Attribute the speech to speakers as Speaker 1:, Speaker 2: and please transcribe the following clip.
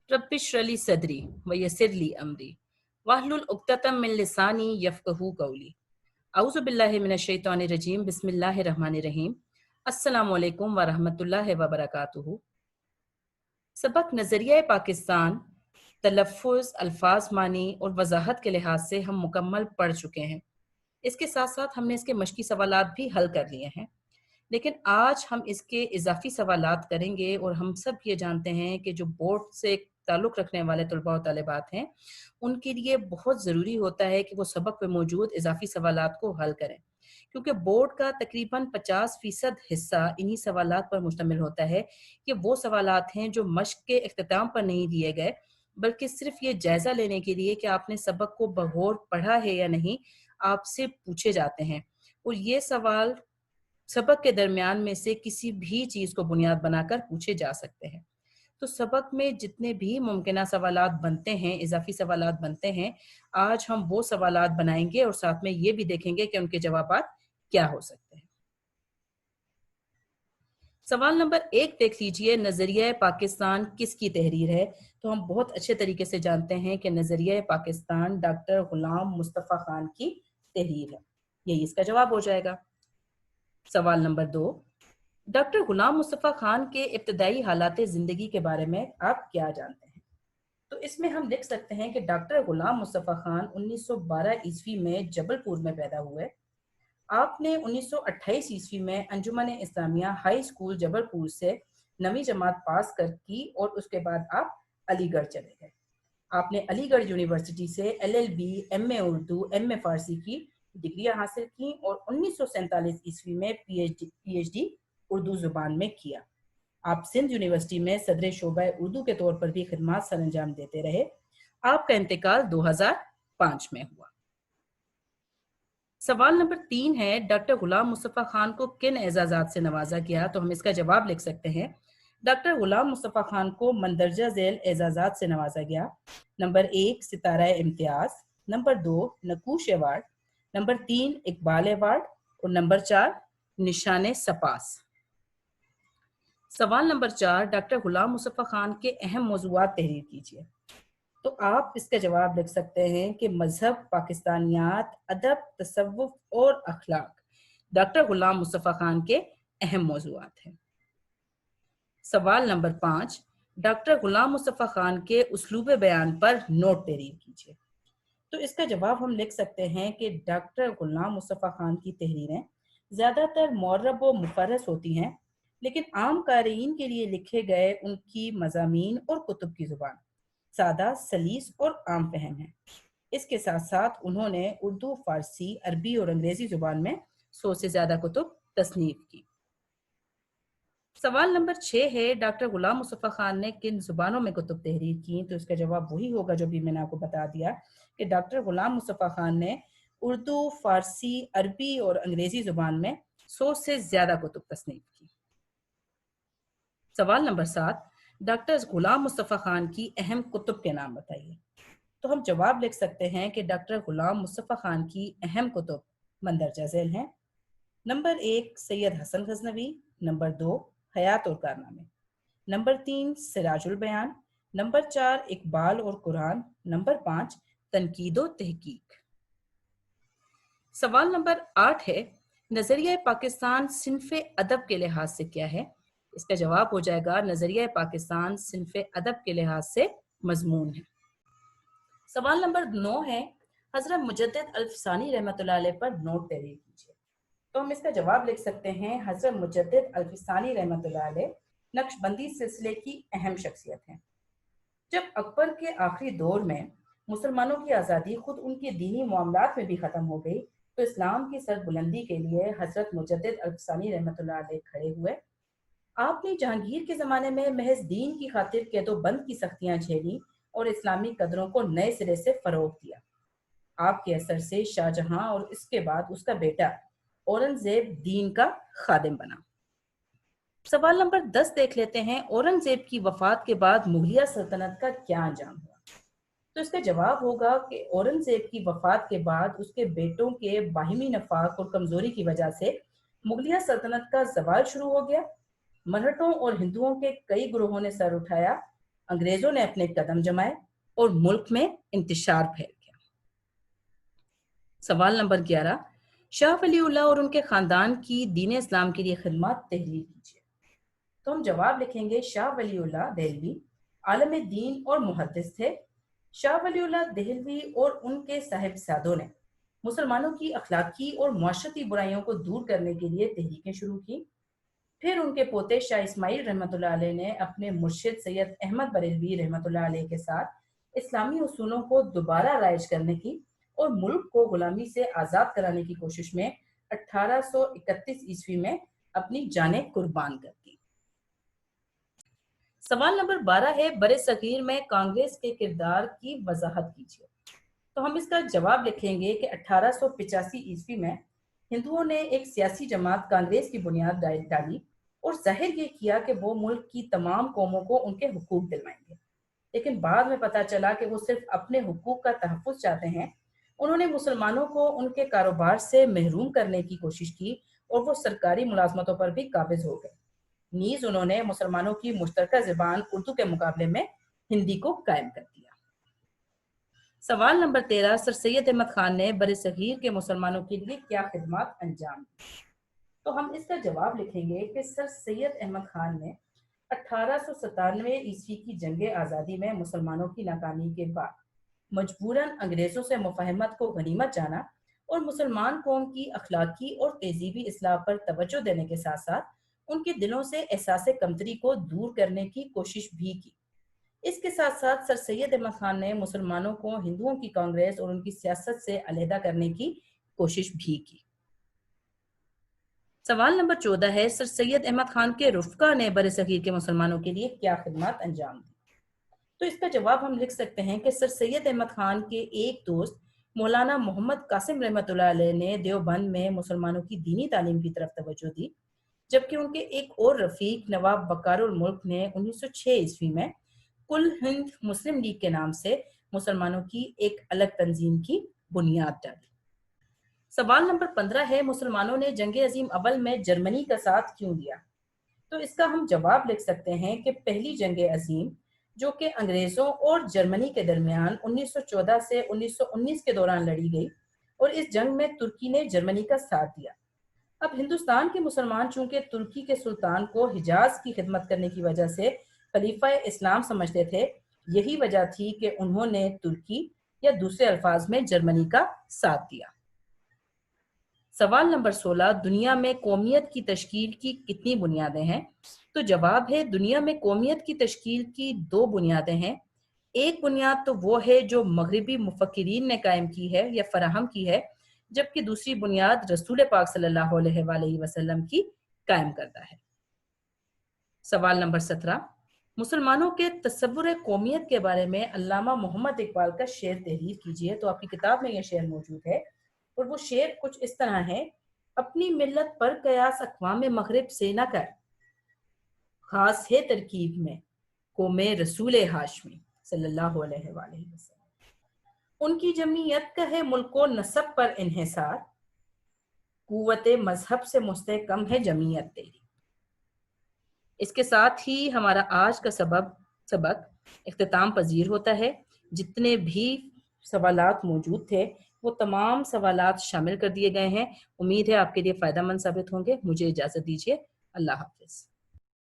Speaker 1: Rabbi इश्रह ली सदरी व यस्सिर ली अमरी वाहलुल उक़्दतम मिन लिसानी यफ़क़हू क़ौली। औज़ु बिल्लाहि मिनश शैतानिर रजीम। बिस्मिल्लाहिर रहमानिर रहीम। अस्सलामु अलैकुम व रहमतुल्लाहि व बरकातुहू। सबक नज़रिया पाकिस्तान तलफ़्फ़ुज़, अल्फाज मानी और वज़ाहत के लिहाज से हम मुकम्मल पढ़ चुके हैं। इसके साथ साथ हमने इसके मश्की सवालात भी हल कर लिए हैं, लेकिन आज हम इसके इजाफी सवालात करेंगे। और हम सब ये जानते हैं कि जो बोर्ड से ताल्लुक़ रखने वाले तलबा और तालिबात हैं, उनके लिए बहुत ज़रूरी होता है कि वो सबक में मौजूद इजाफी सवालात को हल करें, क्योंकि बोर्ड का तकरीबन 50% हिस्सा इन्हीं सवालात पर मुश्तमिल होता है। कि वो सवालात हैं जो मश्क के इख्तिताम पर नहीं दिए गए, बल्कि सिर्फ ये जायज़ा लेने के लिए कि आपने सबक को बगौर पढ़ा है या नहीं, आपसे पूछे जाते हैं। और ये सवाल सबक के दरमियान में से किसी भी चीज़ को बुनियाद बनाकर पूछे जा सकते हैं। तो सबक में जितने भी मुमकिना सवालात बनते हैं, इजाफी सवालात बनते हैं, आज हम वो सवालात बनाएंगे और साथ में ये भी देखेंगे कि उनके जवाबात क्या हो सकते हैं। सवाल नंबर 1 देख लीजिए, नज़रिया पाकिस्तान किसकी तहरीर है? तो हम बहुत अच्छे तरीके से जानते हैं कि नज़रिया पाकिस्तान डॉक्टर गुलाम मुस्तफ़ा खान की तहरीर है। यही इसका जवाब हो जाएगा। सवाल नंबर 2, डॉक्टर गुलाम मुस्तफ़ा खान के इब्तदाई हालात ज़िंदगी के बारे में आप क्या जानते हैं? तो इसमें हम लिख सकते हैं कि डॉक्टर गुलाम मुस्तफ़ा खान 1912 ईस्वी में जबलपुर में पैदा हुए। आपने 1928 ईस्वी में अंजुमन इस्लामिया हाई स्कूल जबलपुर से 9वीं जमात पास कर की और उसके बाद आप अलीगढ़ चले गए। आपने अलीगढ़ यूनिवर्सिटी से LLB, MA उर्दू, MA फारसी की डिग्रियां हासिल की और 1947 ईस्वी में PhD उर्दू जुबान में किया। आप सिंध यूनिवर्सिटी में सदर शोबा उर्दू के तौर पर भी खिदमात सर अंजाम देते रहे। आपका इंतकाल 2005 में हुआ। सवाल नंबर 3 है, डॉक्टर गुलाम मुस्तफ़ा खान को किन एजाज़ात से नवाजा गया? तो हम इसका जवाब लिख सकते हैं, डॉक्टर गुलाम मुस्तफ़ा खान को मंदरजा झेल एजाज़ात से नवाजा गया। Number 1 Sitara Imtiaz, number 2 Naqoosh award, number 3 Iqbal award और नंबर 4 निशान सपास। सवाल नंबर 4, डॉक्टर गुलाम मुस्तफ़ा खान के अहम मौज़ूआत तहरीर कीजिए। तो आप इसका जवाब लिख सकते हैं कि मजहब, पाकिस्तानियात, अदब, तसव्वुफ और अखलाक डॉक्टर गुलाम मुस्तफ़ा खान के अहम मौज़ूआत हैं। सवाल नंबर 5, डॉक्टर गुलाम मुस्तफ़ा खान के उसलूब बयान पर नोट तहरीर कीजिए। तो इसका जवाब हम लिख सकते हैं कि डॉक्टर गुलाम मुस्तफ़ा खान की तहरीरें ज़्यादातर मुअर्रब व मुफर्रस होती हैं, लेकिन आम क़ारीन के लिए लिखे गए उनकी मज़ामीन और कुतुब की ज़ुबान सादा, सलीस और आम फहम है। इसके साथ साथ उन्होंने उर्दू, फारसी, अरबी और अंग्रेजी जुबान में 100 से ज़्यादा कुतुब तसनीफ की। सवाल नंबर 6 है, डॉक्टर गुलाम मुस्तफ़ा खान ने किन ज़ुबानों में कुतुब तहरीर की? तो इसका जवाब वही होगा जो भी मैंने आपको बता दिया कि डॉक्टर गुलाम मुस्तफ़ा खान ने उर्दू, फारसी, अरबी और अंग्रेजी जुबान में 100 से ज़्यादा कुतुब तसनीफ की। सवाल नंबर 7, डॉक्टर गुलाम मुस्तफ़ा खान की अहम कुतुब के नाम बताइए। तो हम जवाब लिख सकते हैं कि डॉक्टर गुलाम मुस्तफ़ा खान की अहम कुतुब मंदरजा झेल हैं। नंबर 1 सैयद हसन गजनवी, नंबर 2 हयात और कारनामे, नंबर 3 सिराजुल बयान, नंबर 4 इकबाल और कुरान, नंबर 5 तनकीद व तहकीक। सवाल नंबर 8 है, नज़रिया पाकिस्तान सिन्फ़े अदब के लिहाज से क्या है? इसका जवाब हो जाएगा, नज़रिया पाकिस्तान सिन्फ़े अदब के लिहाज से मज़मून है। सवाल नंबर 9 है, हज़रत मुजद्दिद अल्फ़सानी रहमतुल्लाह अलैह पर नोट तहरीर कीजिए। तो हम इसका जवाब लिख सकते हैं, हज़रत मुजद्दिद अल्फ़सानी रहमतुल्लाह अलैह नक्शबंदी सिलसिले की अहम शख्सियत हैं। जब अकबर के आखिरी दौर में मुसलमानों की आज़ादी खुद उनके दीनी मामलात में भी ख़त्म हो गई, तो इस्लाम की सरबुलंदी के लिए हज़रत मुजद्दिद अल्फ़सानी रहमतुल्लाह अलैह खड़े हुए। आपने जहांगीर के ज़माने में महज दीन की खातिर कैदोबंद की सख्तियाँ झेली और इस्लामी कदरों को नए सिरे से फ़रोग़ दिया। आपके असर से शाहजहां और इसके बाद उसका बेटा औरंगजेब दीन का खादिम बना। सवाल नंबर 10 देख लेते हैं, औरंगजेब की वफात के बाद मुगलिया सल्तनत का क्या अंजाम हुआ? तो इसका जवाब होगा कि औरंगजेब की वफात के बाद उसके बेटों के बाहिमी नफाक और कमजोरी की वजह से मुगलिया सल्तनत का जवाल शुरू हो गया। मरहटों और हिंदुओं के कई ग्रोहों ने सर उठाया। انگریزوں نے اپنے قدم جمائے اور ملک میں انتشار پھیل گیا۔ سوال نمبر 11، شاہ ولی اللہ اور ان کے خاندان کی دین اسلام کے لیے خدمات تحریر کیجیے۔ تو ہم جواب لکھیں گے شاہ ولی اللہ دہلوی عالم دین اور محدث تھے۔ شاہ ولی اللہ دہلوی اور ان کے صاحبزادوں نے مسلمانوں کی اخلاقی اور معاشرتی برائیوں کو دور کرنے کے لیے تحریکیں شروع کی۔ پھر ان کے پوتے شاہ اسماعیل رحمۃ اللہ علیہ نے اپنے مرشد سید احمد بریلوی رحمۃ اللہ علیہ کے ساتھ اسلامی اصولوں کو دوبارہ رائج کرنے کی اور ملک کو غلامی سے آزاد کرانے کی کوشش میں 1831 عیسوی میں اپنی جانیں قربان کر دی۔ سوال نمبر 12 ہے، بر صغیر میں کانگریس کے کردار کی وضاحت کیجیے۔ تو ہم اس کا جواب لکھیں گے کہ 1885 عیسوی میں ہندوؤں نے ایک سیاسی جماعت کانگریس کی بنیاد ڈالی اور ظاہر یہ کیا کہ وہ ملک کی تمام قوموں کو ان کے حقوق دلوائیں گے، لیکن بعد میں پتہ چلا کہ وہ صرف اپنے حقوق کا تحفظ چاہتے ہیں۔ انہوں نے مسلمانوں کو ان کے کاروبار سے محروم کرنے کی کوشش کی اور وہ سرکاری ملازمتوں پر بھی قابض ہو گئے۔ نیز انہوں نے مسلمانوں کی مشترکہ زبان اردو کے مقابلے میں ہندی کو قائم کر دیا۔ سوال نمبر 13، سر سید احمد خان نے بر صغیر کے مسلمانوں کے لیے کیا خدمات انجام دی؟ تو ہم اس کا جواب لکھیں گے کہ سر سید احمد خان نے 1897 عیسوی کی جنگ آزادی میں مسلمانوں کی ناکامی کے بعد مجبوراً انگریزوں سے مفاہمت کو غنیمت جانا اور مسلمان قوم کی اخلاقی اور تہذیبی اصلاح پر توجہ دینے کے ساتھ ساتھ ان کے دلوں سے احساس کمتری کو دور کرنے کی کوشش بھی کی۔ اس کے ساتھ ساتھ سر سید احمد خان نے مسلمانوں کو ہندوؤں کی کانگریس اور ان کی سیاست سے علیحدہ کرنے کی کوشش بھی کی۔ سوال نمبر 14 ہے، سر سید احمد خان کے رفقا نے بر صغیر کے مسلمانوں کے لیے کیا خدمات انجام دی؟ تو اس کا جواب ہم لکھ سکتے ہیں کہ سر سید احمد خان کے ایک دوست مولانا محمد قاسم رحمۃ اللہ علیہ نے دیوبند میں مسلمانوں کی دینی تعلیم کی طرف توجہ دی، جبکہ ان کے ایک اور رفیق نواب بکار الملک نے 1906 عیسوی میں کل ہند مسلم لیگ کے نام سے مسلمانوں کی ایک الگ تنظیم کی بنیاد ڈالی۔ سوال نمبر 15 ہے، مسلمانوں نے جنگ عظیم اول میں جرمنی کا ساتھ کیوں دیا؟ تو اس کا ہم جواب لکھ سکتے ہیں کہ پہلی جنگ عظیم جو کہ انگریزوں اور جرمنی کے درمیان 1914 سے 1919 کے دوران لڑی گئی، اور اس جنگ میں ترکی نے جرمنی کا ساتھ دیا۔ اب ہندوستان کے مسلمان چونکہ ترکی کے سلطان کو حجاز کی خدمت کرنے کی وجہ سے خلیفہ اسلام سمجھتے تھے، یہی وجہ تھی کہ انہوں نے ترکی یا دوسرے الفاظ میں جرمنی کا ساتھ دیا۔ سوال نمبر 16، دنیا میں قومیت کی تشکیل کی کتنی بنیادیں ہیں؟ تو جواب ہے، دنیا میں قومیت کی تشکیل کی 2 بنیادیں ہیں۔ ایک بنیاد تو وہ ہے جو مغربی مفکرین نے قائم کی ہے یا فراہم کی ہے، جبکہ دوسری بنیاد رسول پاک صلی اللہ علیہ وآلہ وسلم کی قائم کرتا ہے۔ سوال نمبر 17، مسلمانوں کے تصور قومیت کے بارے میں علامہ محمد اقبال کا شعر تحریر کیجیے۔ تو آپ کی کتاب میں یہ شعر موجود ہے، اور وہ شعر کچھ اس طرح ہے، اپنی ملت پر قیاس اقوام مغرب سے نہ کر، خاص ہے ترکیب میں قوم رسول ہاشمی صلی اللہ علیہ وآلہ وسلم۔ ان کی جمعیت کا ہے ملک و نسب پر انحصار، قوت مذہب سے مستحکم ہے جمعیت تیری۔ اس کے ساتھ ہی ہمارا آج کا سبق اختتام پذیر ہوتا ہے۔ جتنے بھی سوالات موجود تھے وہ تمام سوالات شامل کر دیے گئے ہیں۔ امید ہے آپ کے لیے فائدہ مند ثابت ہوں گے۔ مجھے اجازت دیجیے، اللہ حافظ۔